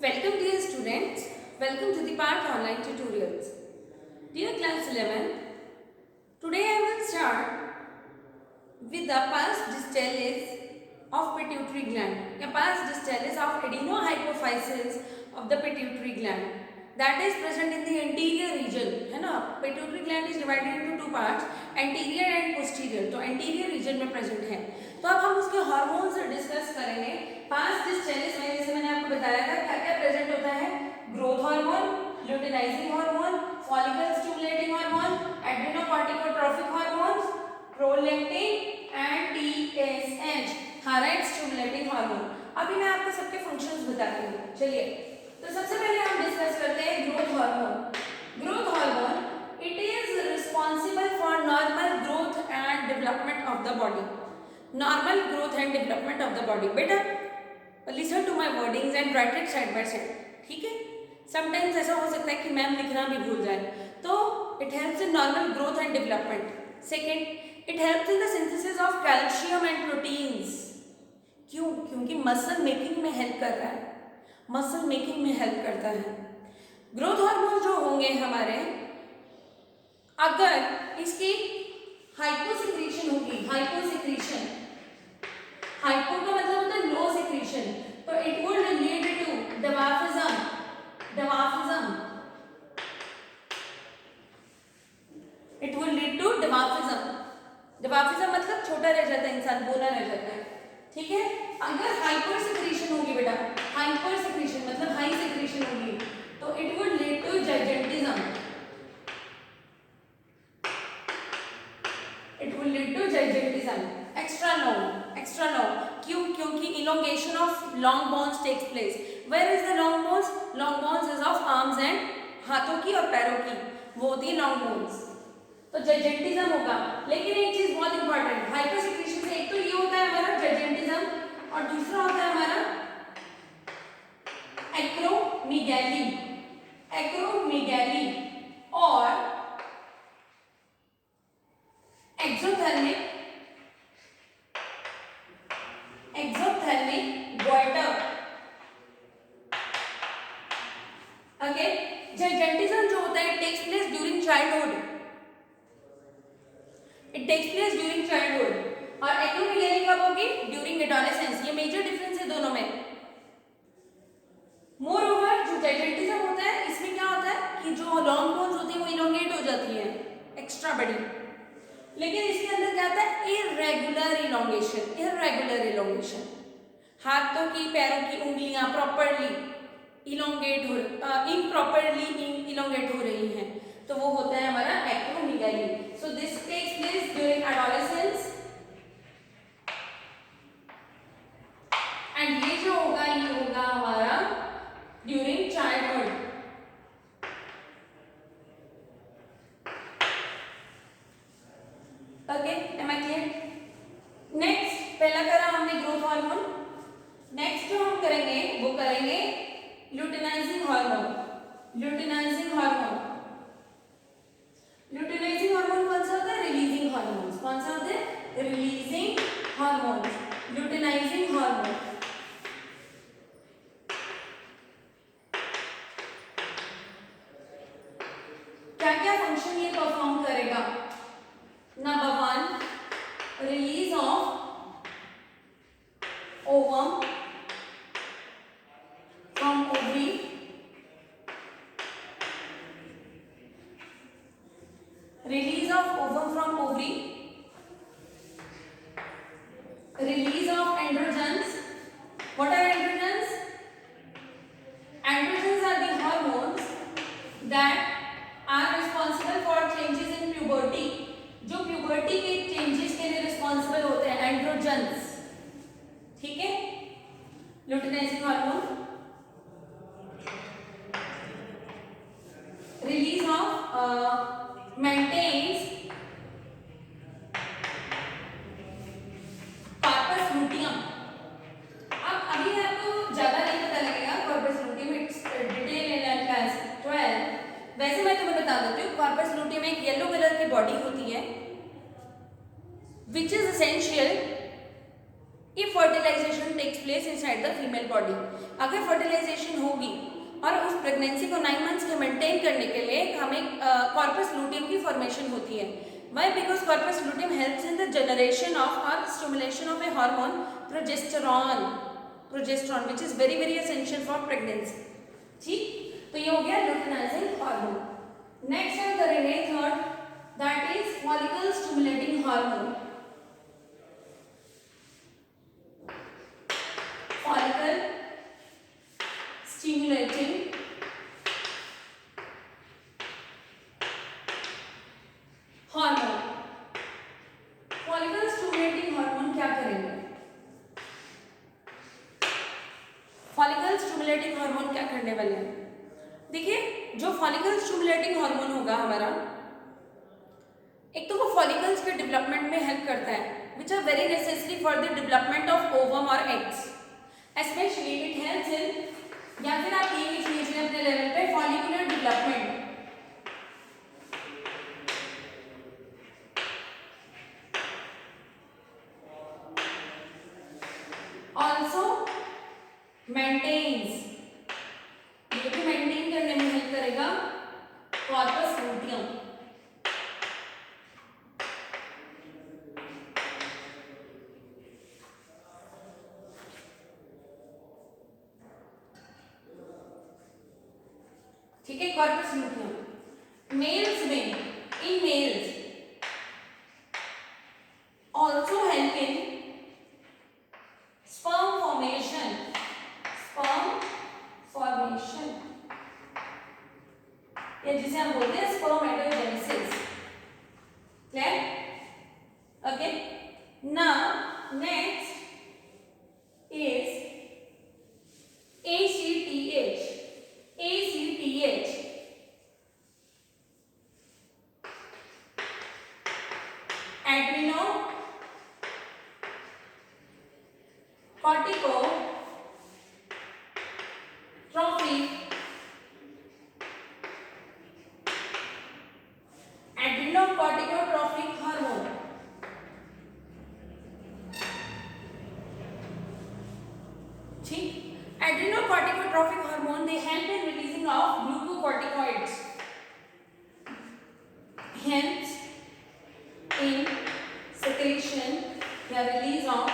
Welcome dear students, welcome to the Part Online Tutorials. Dear class 11, today I will start with the pars distalis of pituitary gland, a pars distalis of adenohypophysis of the pituitary gland that is present in the anterior region, है ना. Pituitary gland is divided into two parts, anterior and posterior. तो anterior region में present है. तो अब हम उसके hormones discuss करेंगे. पास डिस्टेलिस में जैसे मैंने आपको बताया था क्या क्या प्रेजेंट होता है. Growth hormone, luteinizing hormone, follicle stimulating hormone, adrenocorticotrophic hormones, prolactin and TSH, thyroid stimulating hormone. अभी मैं आपको सबके फंक्शंस बताती हूँ. चलिए, तो सबसे पहले हम डिस्कस करते हैं growth hormone. Growth hormone it is responsible for normal growth and development of the body. Normal growth and development of the body. बेटा listen to my wordings and write it side by side. ठीक है. Sometimes ऐसा हो सकता है कि ma'am लिखना भी भूल जाए. तो it helps in normal growth and development. Second, it helps in the synthesis of calcium and proteins. क्यों? क्योंकि मसल मेकिंग में हेल्प कर रहा है. मसल मेकिंग में हेल्प करता है. ग्रोथ हार्मोन जो होंगे हमारे, अगर इसकी हाइपोसिक्रीशन होगी, हाइपोसिक्रीशन, हाइपो का मतलब होता है लो सिक्रीशन, तो it would lead to dwarfism. Dwarfism, it would lead to dwarfism. Dwarfism मतलब छोटा रह जाता है इंसान, बोला रह जाता है. ठीक है. अगर हाइपर सिक्रीशन होगी बेटा, हाइपर सिक्रीशन मतलब हाई सिक्रीशन होगी, तो it would lead to gigantism. It would lead to gigantism. Extra long, extra long. क्यों? क्योंकि elongation of long bones takes place. Where is the long bones? Long bones is of arms and, हाथों की और पैरों की, वो होती है लॉन्ग बोन्स. तो जाइजेंटिज्म होगा. लेकिन एक चीज बहुत इंपॉर्टेंट, हाइपर सिक्रीशन से एक तो ये होता है हमारा जाइजेंटिज्म, और दूसरा होता है हमारा एक्रोमीगैली. एक्रोमीगैली और exothermic, exothermic goitre. Okay. Gigantism जो होता है, it takes place during childhood. It takes place during childhood. और एक्रोमीगैली कब होगी? During adolescence. ये मेजर डिफरेंस है दोनों में. मोर ओवर जो जाइजेंटिज्म होता है, इसमें क्या होता है कि जो लॉन्ग बोन्स होती है वो इलोंगेट हो जाती है, एक्स्ट्रा बड़ी. लेकिन इसके अंदर क्या होता है? Irregular elongation. Irregular elongation. हाथों की, पैरों की उंगलियां प्रॉपरली इलोंगेट हो, इम्प्रॉपरली इलोंगेट हो रही हैं, तो वो होता है हमारा acromegaly. So this takes place during adolescence. And ये जो होगा, ये होगा हमारा during childhood. Okay, am I clear? Next, पहला करा हमने ग्रोथ हार्मोन. नेक्स्ट जो हम करेंगे वो करेंगे luteinizing hormone. Luteinizing hormone. Luteinizing hormone कौन सा होता है? Releasing hormone. कौन सा होता है? Releasing hormone. ल्यूटिनाइजिंग हार्मोन क्या क्या फंक्शन ये परफॉर्म करेगा? Number 1, release of ovum from ovary. Release of ovum from ovary. Release of androgens. What are androgens? Androgens are the hormones that are responsible for changes in puberty. जो puberty के changes के लिए responsible होते हैं, androgens. ठीक है. Luteinizing hormone. Release of maintains corpus luteum. अब अभी आपको ज्यादा नहीं पता लगेगा corpus luteum, it's detail in class 12. वैसे मैं तुम्हें बता देती हूँ, कॉर्पस लूटियम एक येलो कलर की बॉडी होती है, which is essential if fertilization fertilization takes place inside the female body. अगर फर्टिलाइजेशन होगी और उस प्रेगनेंसी को 9 मंथ्स के मेंटेन करने के लिए हमें कॉर्पस लूटियम की फॉर्मेशन होती है। Why? Because corpus luteum helps in the generation of or stimulation of a hormone progesterone, which is very very essential for pregnancy. ठीक, तो ये हो गया luteinizing hormone. Next हम करेंगे third, that is follicle stimulating hormone. Follicle stimulating hormone. Follicle stimulating hormone क्या करेंगे? Follicle stimulating hormone क्या करने वाले हैं? देखिए, जो फॉलिकल स्टिमुलेटिंग हार्मोन होगा हमारा, एक तो वो फॉलिकल्स के डेवलपमेंट में हेल्प करता है, which are very necessary for the development of ovum और eggs. Specially it helps in, या फिर आप ये लिख लीजिए अपने लेवल पे, फॉलिकुलर डेवलपमेंट। Also maintains, ये भी मेंटेन करने में हेल्प करेगा कॉर्पस लूटियम। ठीक है, कॉर्पस लूटियम। मेल्स में, in males also help in sperm formation, या जिसे हम बोलते हैं spermatogenesis. Clear? Okay. Now next is ACTH. Adreno corticotrophic hormone. ठीक, adrenocorticotropic hormone, they help in releasing of glucocorticoids, hence in secretion या release of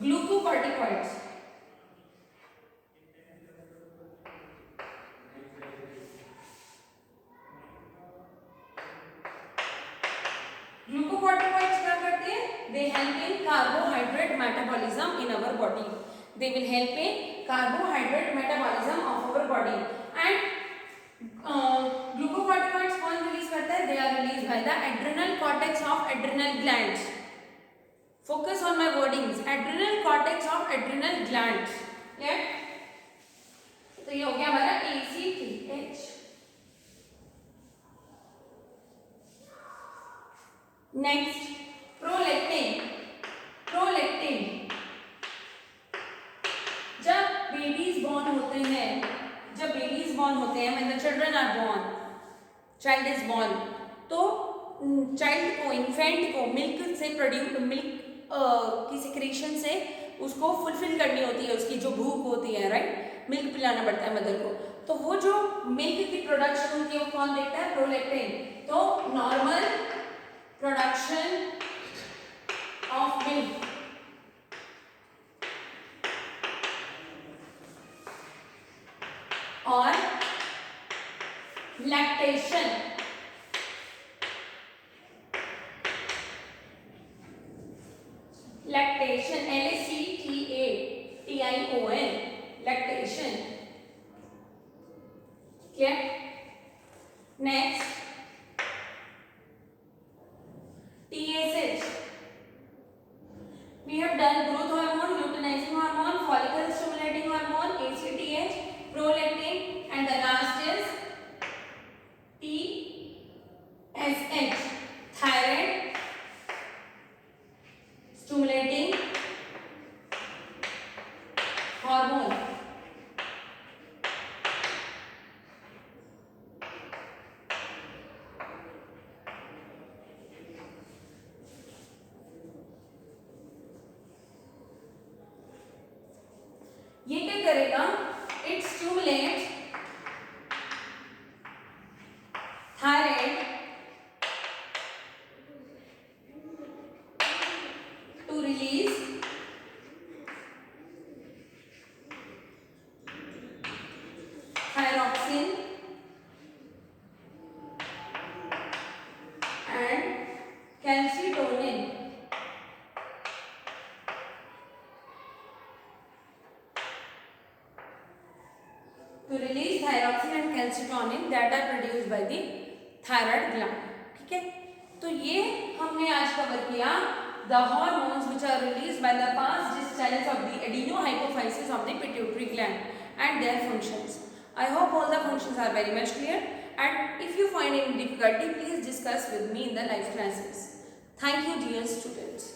glucocorticoids. Glucocorticoids क्या करते हैं? They help in carbohydrate metabolism in our body. They will help in carbohydrate metabolism of our body. And glucocorticoids कौन release करता है? They are released by the adrenal cortex of adrenal glands. Focus on my wordings. Adrenal cortex of adrenal glands. Yeah? तो ये हो गया हमारा ACTH. Next prolactin. जब babies born होते हैं when the children are born, child is born, तो child को, इन्फेंट को मिल्क से प्रोड्यूस, मिल्क की सिक्रेशन से उसको फुलफिल करनी होती है, उसकी जो भूख होती है, राइट, मिल्क पिलाना पड़ता है मदर को। तो वो जो मिल्क की प्रोडक्शन होती है वो कौन देखता है? प्रोलैक्टिन। तो normal production of milk or lactation, LACTATION, lactation. Clear? Next TSH. We have done growth hormone, luteinizing hormone, follicle stimulating hormone, ACTH, prolactin, and the last is TSH, thyroid stimulating hormone. करेगा? It stimulates thyroid to release thyroxine and calcitonin. To release thyroxine and calcitonin that are produced by the thyroid gland. ठीक है, तो ये हमने आज cover किया the hormones which are released by the pars distalis of the adenohypophysis of the pituitary gland and their functions. I hope all the functions are very much clear, and if you find any difficulty, please discuss with me in the live classes. Thank you, dear students.